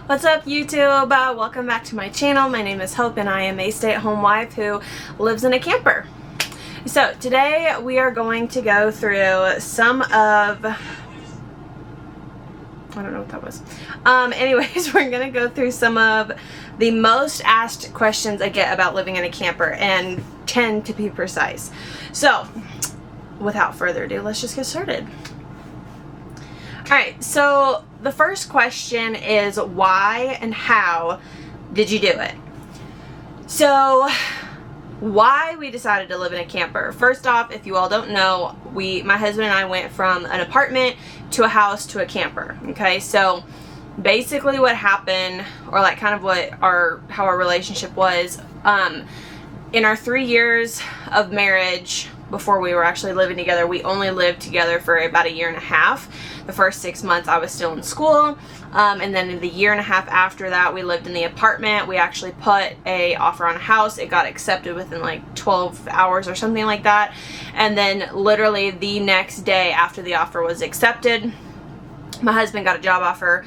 What's up, YouTube? Welcome back to my channel. My name is Hope and I am a stay-at-home wife who lives in a camper. So today we are going to go through some of, I don't know what that was. Anyways, we're going to go through some of the most asked questions I get about living in a camper, and 10 to be precise. So without further ado, let's just get started. Alright, so the first question is why and how did you do it? So why we decided to live in a camper. First off, if you all don't know, my husband and I went from an apartment to a house to a camper. Okay, so basically what happened, or like kind of how our relationship was, in our 3 years of marriage, before we were actually living together, we only lived together for about a year and a half. The first 6 months I was still in school, and then in the year and a half after that we lived in the apartment. We actually put a offer on a house. It got accepted within like 12 hours or something like that, and then literally the next day after the offer was accepted, my husband got a job offer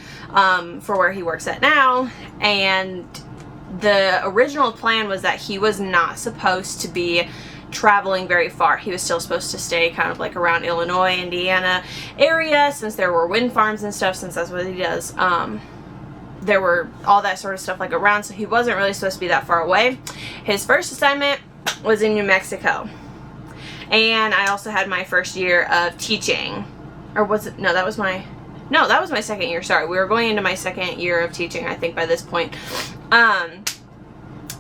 for where he works at now, and the original plan was that he was not supposed to be traveling very far. He was still supposed to stay kind of like around Illinois, Indiana area, since there were wind farms and stuff, since that's what he does. There were all that sort of stuff like around, so he wasn't really supposed to be that far away. His first assignment was in New Mexico, and I also had my first year of teaching, or was it, that was my second year, sorry. We were going into my second year of teaching, I think, by this point.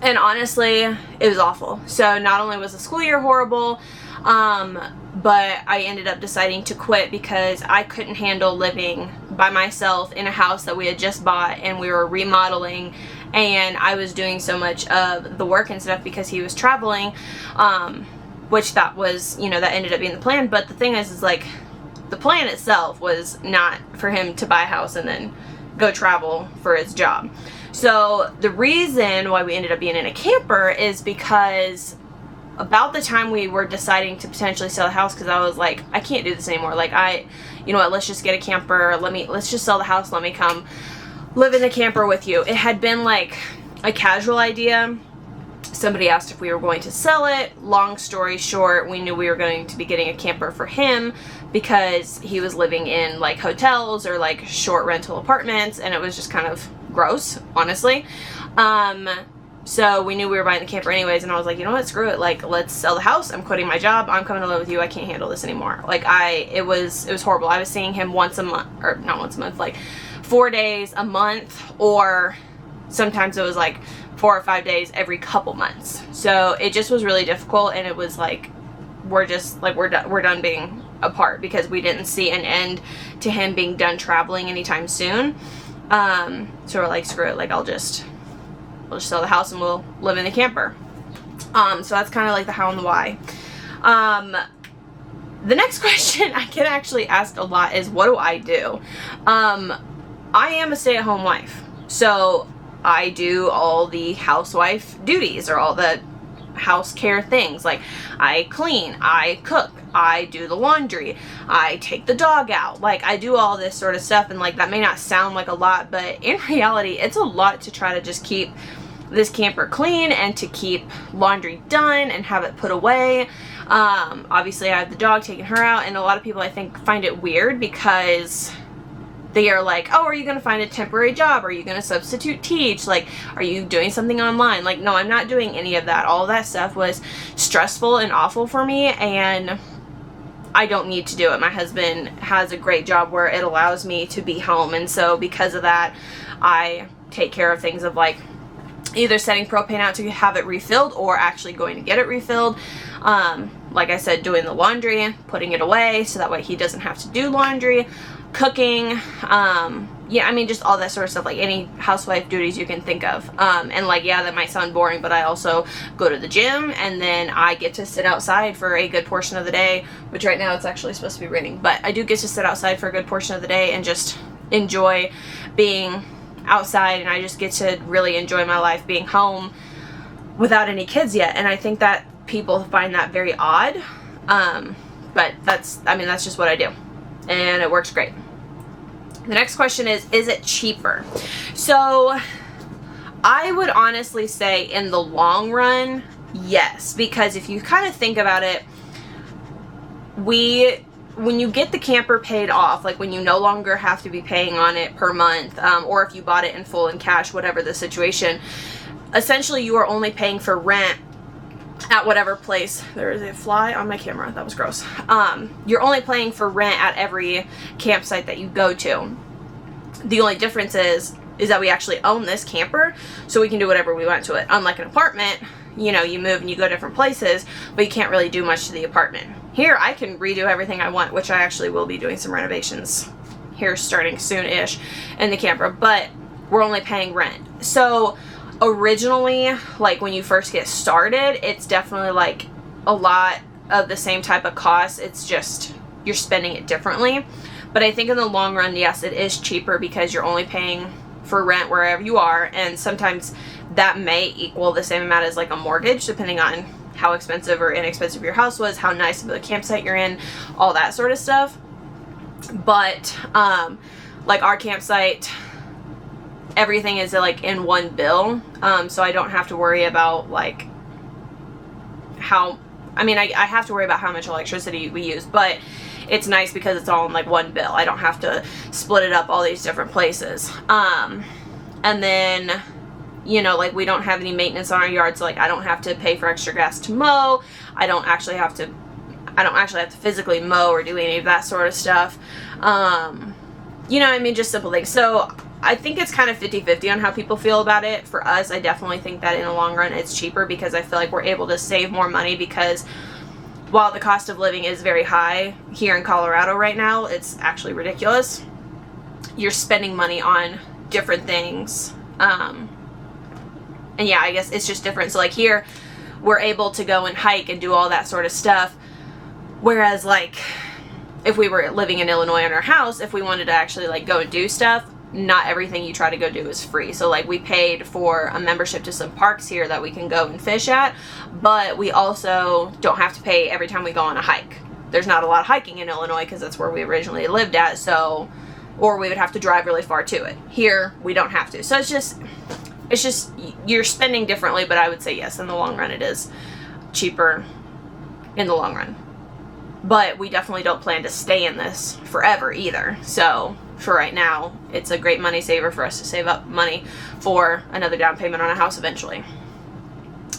And honestly, it was awful. So not only was the school year horrible, but I ended up deciding to quit because I couldn't handle living by myself in a house that we had just bought and we were remodeling, and I was doing so much of the work and stuff because he was traveling, which that was, that ended up being the plan. But the thing is like, the plan itself was not for him to buy a house and then go travel for his job. So the reason why we ended up being in a camper is because about the time we were deciding to potentially sell the house, because I was like, I can't do this anymore. Like, you know what, let's just get a camper. Let's just sell the house. Let me come live in the camper with you. It had been like a casual idea. Somebody asked if we were going to sell it. Long story short, we knew we were going to be getting a camper for him because he was living in like hotels or like short rental apartments, and it was just kind of gross, honestly. So we knew we were buying the camper anyways, and I was like, you know what, screw it, like, let's sell the house. I'm quitting my job. I'm coming to live with you. I can't handle this anymore. Like, it was horrible. I was seeing him once a month, or not once a month, like 4 days a month, or sometimes it was like 4 or 5 days every couple months. So it just was really difficult, and it was like, we're done being apart because we didn't see an end to him being done traveling anytime soon. So we're like, screw it, like, we'll just sell the house and we'll live in the camper. So that's kind of like the how and the why. The next question I get actually asked a lot is, what do I do? I am a stay-at-home wife, so I do all the housewife duties, or all the house care things. Like, I clean, I cook, I do the laundry, I take the dog out. Like, I do all this sort of stuff, and like, that may not sound like a lot, but in reality it's a lot to try to just keep this camper clean and to keep laundry done and have it put away. Obviously I have the dog, taking her out, and a lot of people I think find it weird because they are like, oh, are you going to find a temporary job? Are you going to substitute teach? Like, are you doing something online? Like, no, I'm not doing any of that. All of that stuff was stressful and awful for me, and I don't need to do it. My husband has a great job where it allows me to be home, and so because of that, I take care of things of like either setting propane out to have it refilled or actually going to get it refilled. Like I said, doing the laundry, putting it away so that way he doesn't have to do laundry, cooking, yeah, I mean, just all that sort of stuff, like any housewife duties you can think of. And like, yeah, that might sound boring, but I also go to the gym, and then I get to sit outside for a good portion of the day, which right now it's actually supposed to be raining, but I do get to sit outside for a good portion of the day and just enjoy being outside, and I just get to really enjoy my life being home without any kids yet. And I think that people find that very odd, but that's just what I do, and it works great. The next question is it cheaper? So I would honestly say in the long run, yes, because if you kind of think about it, when you get the camper paid off, like when you no longer have to be paying on it per month, or if you bought it in full in cash, whatever the situation, essentially you are only paying for rent at whatever place. There is a fly on my camera. That was gross. You're only paying for rent at every campsite that you go to. The only difference is that we actually own this camper, so we can do whatever we want to it. Unlike an apartment, you know, you move and you go different places, but you can't really do much to the apartment. Here, I can redo everything I want, which I actually will be doing some renovations here starting soon-ish in the camper, but we're only paying rent. So originally, like when you first get started, it's definitely like a lot of the same type of costs. It's just you're spending it differently. But I think in the long run, yes, it is cheaper because you're only paying for rent wherever you are, and sometimes that may equal the same amount as like a mortgage, depending on how expensive or inexpensive your house was, how nice of a campsite you're in, all that sort of stuff. But like our campsite, everything is like in one bill, so I don't have to worry about like how, I mean, I have to worry about how much electricity we use, but it's nice because it's all in like one bill. I don't have to split it up all these different places. And then, you know, like we don't have any maintenance on our yard, so like I don't have to pay for extra gas to mow. I don't actually have to physically mow or do any of that sort of stuff. You know, I mean, just simple things. So I think it's kind of 50-50 on how people feel about it. For us, I definitely think that in the long run it's cheaper because I feel like we're able to save more money, because while the cost of living is very high here in Colorado right now, it's actually ridiculous. You're spending money on different things. And yeah, I guess it's just different. So like here, we're able to go and hike and do all that sort of stuff. Whereas like if we were living in Illinois in our house, if we wanted to actually like go and do stuff, not everything you try to go do is free. So like we paid for a membership to some parks here that we can go and fish at, but we also don't have to pay every time we go on a hike. There's not a lot of hiking in Illinois because that's where we originally lived at, so, or we would have to drive really far to it. Here, we don't have to. So it's just you're spending differently, but I would say yes, in the long run it is cheaper in the long run. But we definitely don't plan to stay in this forever either. So for right now, it's a great money saver for us to save up money for another down payment on a house eventually.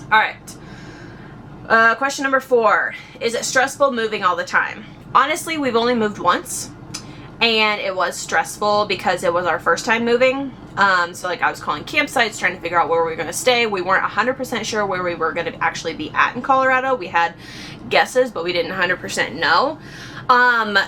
All right. Question number 4. Is it stressful moving all the time? Honestly, we've only moved once, and it was stressful because it was our first time moving. So like I was calling campsites, trying to figure out where we were going to stay. We weren't 100% sure where we were going to actually be at in Colorado. We had guesses, but we didn't 100% know.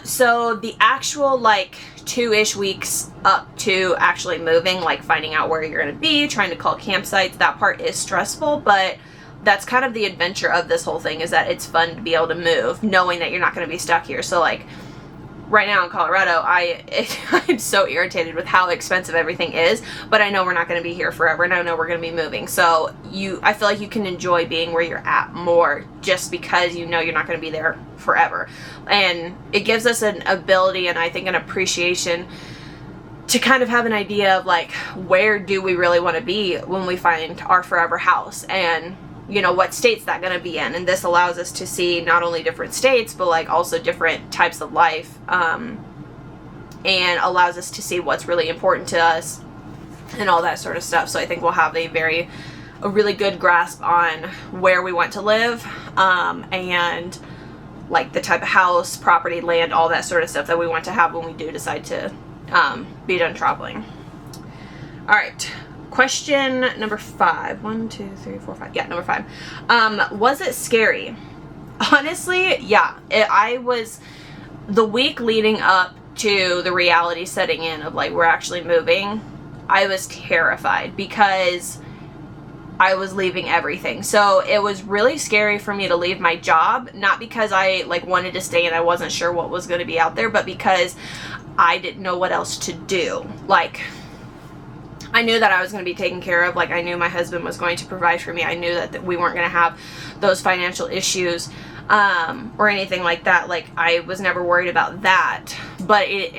So the actual like 2-ish weeks up to actually moving, like finding out where you're going to be, trying to call campsites, that part is stressful, but that's kind of the adventure of this whole thing, is that it's fun to be able to move knowing that you're not going to be stuck here. So like right now in Colorado, I'm so irritated with how expensive everything is, but I know we're not going to be here forever, and I know we're going to be moving. So I feel like you can enjoy being where you're at more just because you know you're not going to be there forever. And it gives us an ability, and I think an appreciation, to kind of have an idea of like, where do we really want to be when we find our forever house, and you know, what state's that going to be in. And this allows us to see not only different states, but like also different types of life, and allows us to see what's really important to us and all that sort of stuff. So I think we'll have a really good grasp on where we want to live, and like the type of house, property, land, all that sort of stuff that we want to have when we do decide to be done traveling. All right. Question number 5. 1, 2, 3, 4, 5. Yeah, number 5. Was it scary? Honestly, yeah. I was, the week leading up to the reality setting in of like, we're actually moving, I was terrified because I was leaving everything. So it was really scary for me to leave my job, not because I like wanted to stay and I wasn't sure what was going to be out there, but because I didn't know what else to do. Like, I knew that I was going to be taken care of. Like, I knew my husband was going to provide for me. I knew that we weren't going to have those financial issues or anything like that. Like, I was never worried about that. But it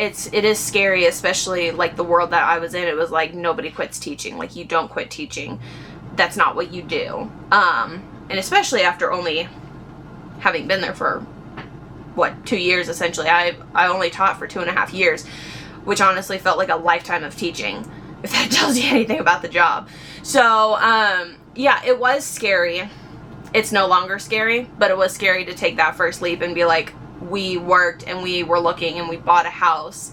is scary, especially like the world that I was in. It was like, nobody quits teaching. Like, you don't quit teaching. That's not what you do. And especially after only having been there for, what, 2 years essentially. I only taught for 2.5 years, which honestly felt like a lifetime of teaching, if that tells you anything about the job. So, yeah, it was scary. It's no longer scary, but it was scary to take that first leap and be like, we worked and we were looking and we bought a house,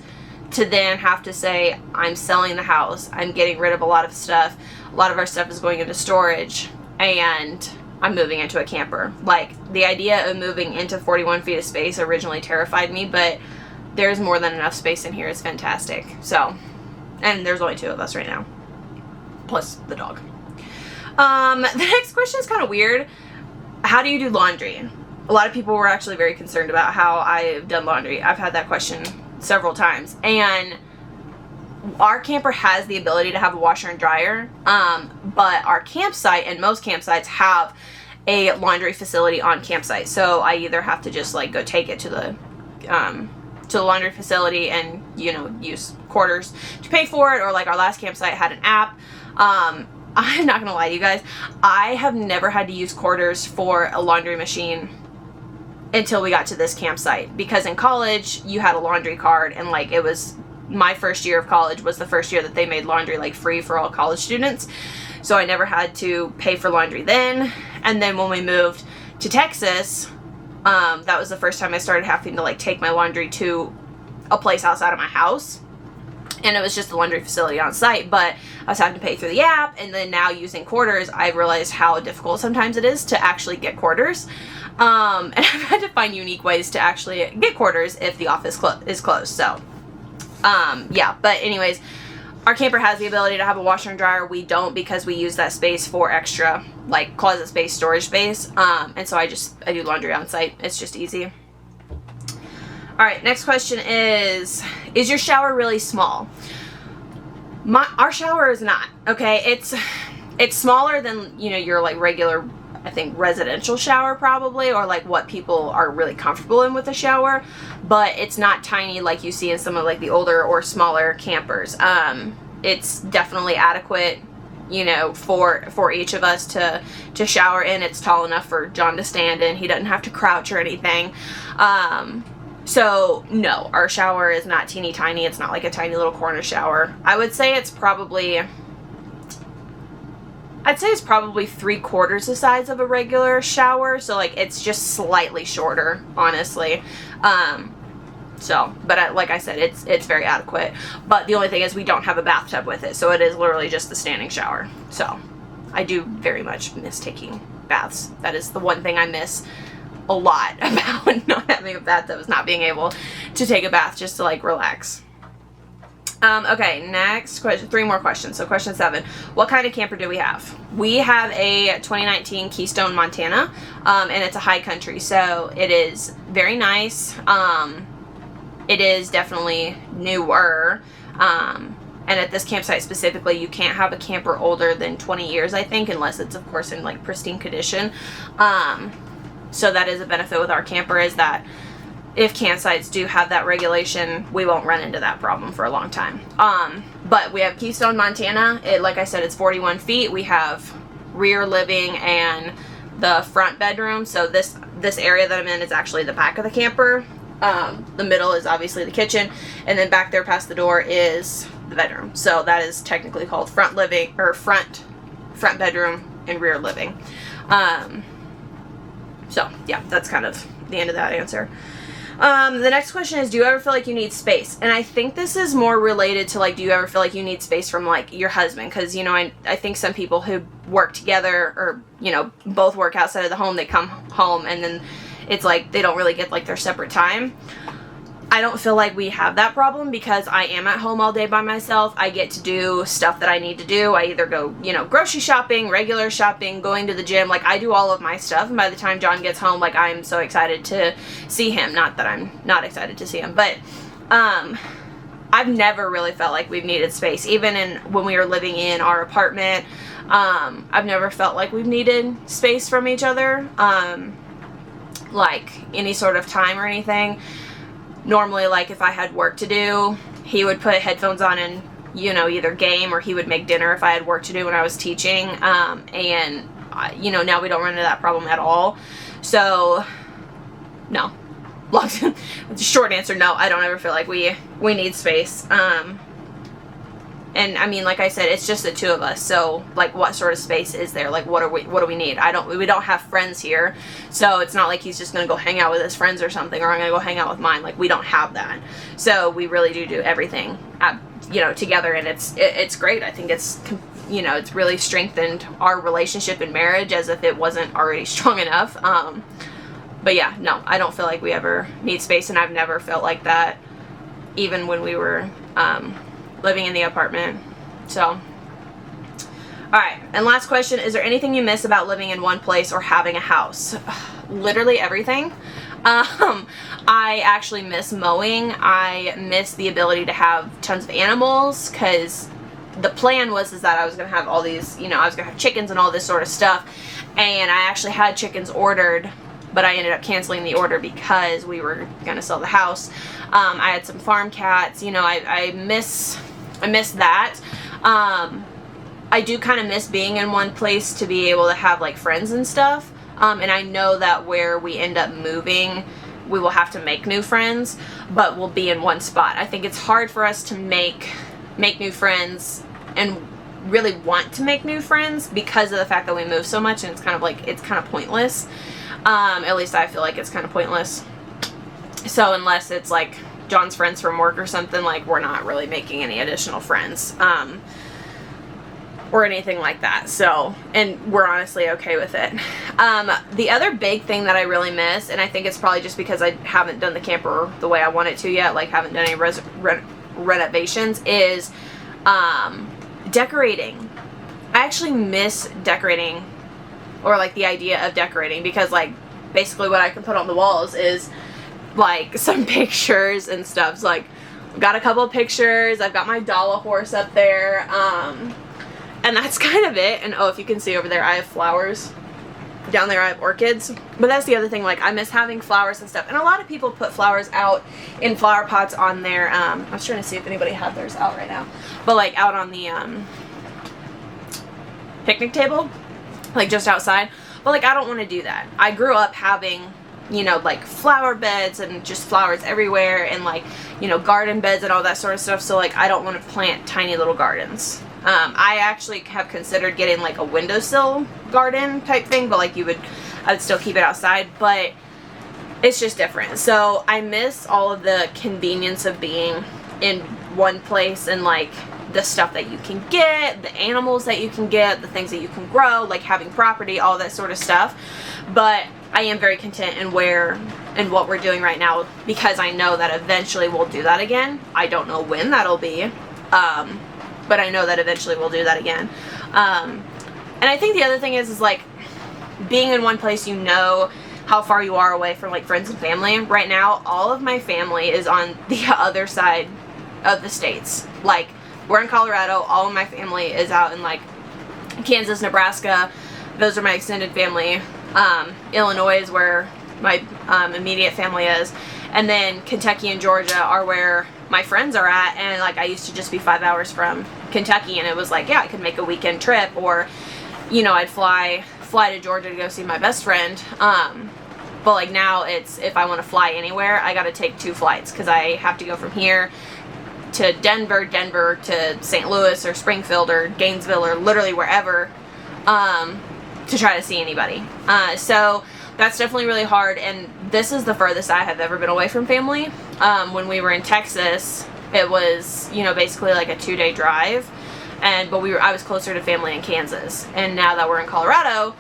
to then have to say, I'm selling the house, I'm getting rid of a lot of stuff, a lot of our stuff is going into storage, and I'm moving into a camper. Like, the idea of moving into 41 feet of space originally terrified me, but there's more than enough space in here. It's fantastic. So, and there's only 2 of us right now, plus the dog. The next question is kind of weird. How do you do laundry? A lot of people were actually very concerned about how I've done laundry. I've had that question several times. And our camper has the ability to have a washer and dryer, but our campsite and most campsites have a laundry facility on campsite. So I either have to just like go take it to the laundry facility and, you know, use quarters to pay for it, or like our last campsite had an app. I'm not gonna lie to you guys, I have never had to use quarters for a laundry machine until we got to this campsite, because in college you had a laundry card, and like, it was my first year of college was the first year that they made laundry like free for all college students. So I never had to pay for laundry then. And then when we moved to Texas, that was the first time I started having to like take my laundry to a place outside of my house. And it was just the laundry facility on site, but I was having to pay through the app. And then now using quarters, I realized how difficult sometimes it is to actually get quarters. And I've had to find unique ways to actually get quarters if the office is closed. So, yeah, but anyways, our camper has the ability to have a washer and dryer. We don't, because we use that space for extra, like, closet space, storage space. And so I do laundry on site. It's just easy. All right, next question is your shower really small? Our shower is not, okay? It's smaller than, you know, your like regular, I think, residential shower probably, or like what people are really comfortable in with a shower, but it's not tiny like you see in some of like the older or smaller campers. It's definitely adequate, you know, for each of us to shower in. It's tall enough for John to stand in. He doesn't have to crouch or anything. So no, our shower is not teeny tiny. It's not like a tiny little corner shower. I would say it's probably 3/4 the size of a regular shower. So like, it's just slightly shorter, honestly. But like I said, it's very adequate. But the only thing is we don't have a bathtub with it. So it is literally just the standing shower. So I do very much miss taking baths. That is the one thing I miss a lot about not having a bathtub, is not being able to take a bath just to like relax. Okay, next question, 3 more questions. So question 7, what kind of camper do we have? We have a 2019 Keystone, Montana, and it's a high country, so it is very nice. It is definitely newer, and at this campsite specifically, you can't have a camper older than 20 years, I think, unless it's of course in like pristine condition. So that is a benefit with our camper, is that if campsites do have that regulation, we won't run into that problem for a long time. But we have Keystone, Montana. Like I said, it's 41 feet. We have rear living and the front bedroom. So this area that I'm in is actually the back of the camper. The middle is obviously the kitchen, and then back there past the door is the bedroom. So that is technically called front living, or front bedroom and rear living. So yeah, that's kind of the end of that answer. The next question is, do you ever feel like you need space? And I think this is more related to like, do you ever feel like you need space from like your husband? Because, you know, I think some people who work together, or, you know, both work outside of the home, they come home and then it's like they don't really get like their separate time. I don't feel like we have that problem, because I am at home all day by myself. I get to do stuff that I need to do. I either go, you know, grocery shopping, regular shopping, going to the gym. Like, I do all of my stuff, and by the time John gets home, like, I'm so excited to see him. Not that I'm not excited to see him, but I've never really felt like we've needed space. Even when we were living in our apartment, I've never felt like we've needed space from each other, like any sort of time or anything. Normally, like if I had work to do, he would put headphones on and, you know, either game, or he would make dinner if I had work to do when I was teaching. And you know, now we don't run into that problem at all. So no. Short answer, no, I don't ever feel like we need space. And I mean, like I said, it's just the two of us. So like, what sort of space is there? Like, what do we need? We don't have friends here. So it's not like he's just going to go hang out with his friends or something, or I'm going to go hang out with mine. Like, we don't have that. So we really do everything, you know, together. And it's great. I think it's, you know, it's really strengthened our relationship and marriage as if it wasn't already strong enough. But yeah, no, I don't feel like we ever need space, and I've never felt like that even when we were living in the apartment. So, alright, and last question, is there anything you miss about living in one place or having a house? Literally everything. I actually miss mowing. I miss the ability to have tons of animals, because the plan was that I was going to have all these, you know, I was going to have chickens and all this sort of stuff, and I actually had chickens ordered, but I ended up canceling the order because we were going to sell the house. I had some farm cats, you know, I miss that. I do kind of miss being in one place to be able to have like friends and stuff. And I know that where we end up moving, we will have to make new friends, but we'll be in one spot. I think it's hard for us to make new friends and really want to make new friends because of the fact that we move so much, and it's kind of pointless. At least I feel like it's kind of pointless. So unless it's like John's friends from work or something, like, we're not really making any additional friends, or anything like that. So, and we're honestly okay with it. The other big thing that I really miss, and I think it's probably just because I haven't done the camper the way I want it to yet, like haven't done any renovations, is decorating. I actually miss decorating, or like the idea of decorating, because like basically what I can put on the walls is like some pictures and stuff. So like, I've got a couple of pictures, I've got my Dala horse up there, and that's kind of it. And oh, if you can see over there, I have flowers. Down there I have orchids. But that's the other thing, like, I miss having flowers and stuff. And a lot of people put flowers out in flower pots on their, I was trying to see if anybody had theirs out right now, but like out on the picnic table, like just outside. But like, I don't want to do that. I grew up having, you know, like flower beds and just flowers everywhere, and like, you know, garden beds and all that sort of stuff. So like, I don't want to plant tiny little gardens. I actually have considered getting like a windowsill garden type thing, but like I would still keep it outside, but it's just different. So I miss all of the convenience of being in one place, and like the stuff that you can get, the animals that you can get, the things that you can grow, like having property, all that sort of stuff. But I am very content in what we're doing right now, because I know that eventually we'll do that again. I don't know when that'll be, but I know that eventually we'll do that again. And I think the other thing is like, being in one place, you know how far you are away from like friends and family. Right now, all of my family is on the other side of the states. Like, we're in Colorado, all of my family is out in like Kansas, Nebraska. Those are my extended family. Illinois is where my immediate family is. And then Kentucky and Georgia are where my friends are at. And like, I used to just be 5 hours from Kentucky, and it was like, yeah, I could make a weekend trip, or, you know, I'd fly to Georgia to go see my best friend. But like, now it's, if I want to fly anywhere, I got to take 2 flights, because I have to go from here to Denver to St. Louis or Springfield or Gainesville or literally wherever, to try to see anybody. So that's definitely really hard, and this is the furthest I have ever been away from family. When we were in Texas, it was, you know, basically like a 2-day drive, but I was closer to family in Kansas. And now that we're in Colorado,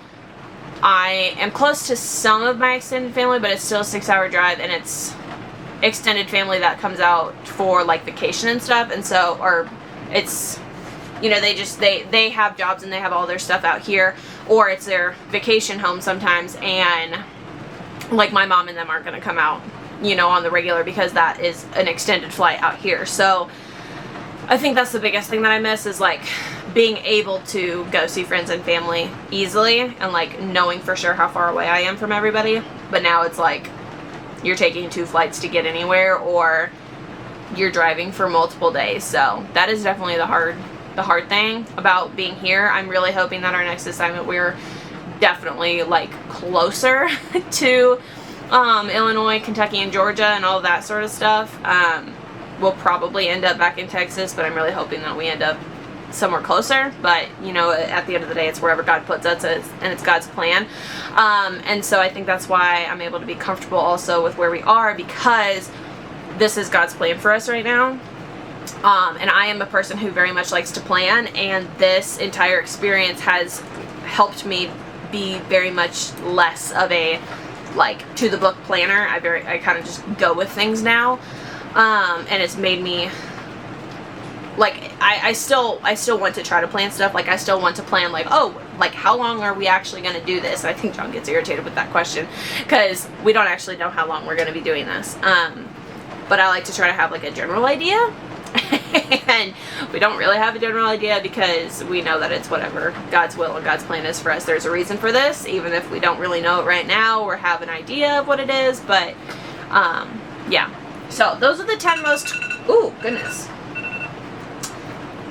I am close to some of my extended family, but it's still a 6-hour drive, and it's extended family that comes out for like vacation and stuff. And so, or it's, you know, they have jobs and they have all their stuff out here, or it's their vacation home sometimes, and like my mom and them aren't going to come out, you know, on the regular, because that is an extended flight out here. So I think that's the biggest thing that I miss, is like being able to go see friends and family easily, and like knowing for sure how far away I am from everybody. But now it's like you're taking 2 flights to get anywhere, or you're driving for multiple days. So that is definitely the hard thing about being here. I'm really hoping that our next assignment, we're definitely like closer to Illinois, Kentucky, and Georgia, and all of that sort of stuff. We'll probably end up back in Texas, but I'm really hoping that we end up somewhere closer. But you know, at the end of the day, it's wherever God puts us, and it's God's plan. And so I think that's why I'm able to be comfortable also with where we are, because this is God's plan for us right now. And I am a person who very much likes to plan, and this entire experience has helped me be very much less of a like to the book planner. I kind of just go with things now. And it's made me like, I still want to try to plan stuff. Like I still want to plan like, oh, like how long are we actually going to do this? I think John gets irritated with that question, because we don't actually know how long we're going to be doing this. But I like to try to have like a general idea. And we don't really have a general idea, because we know that it's whatever God's will and God's plan is for us. There's a reason for this, even if we don't really know it right now or have an idea of what it is. But yeah, so those are the 10 most, ooh goodness,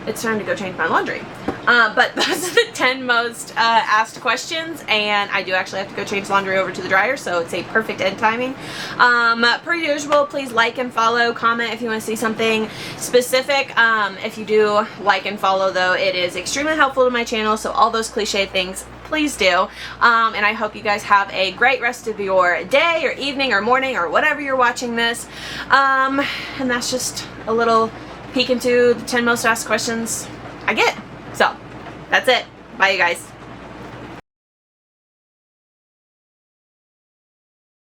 it's time to go change my laundry. But those are the 10 most asked questions, and I do actually have to go change laundry over to the dryer, so it's a perfect end timing. Per usual, please like and follow, comment if you want to see something specific. If you do like and follow, though, it is extremely helpful to my channel, so all those cliche things, please do. And I hope you guys have a great rest of your day or evening or morning or whatever you're watching this. And that's just a little peek into the 10 most asked questions I get. So, that's it. Bye, you guys.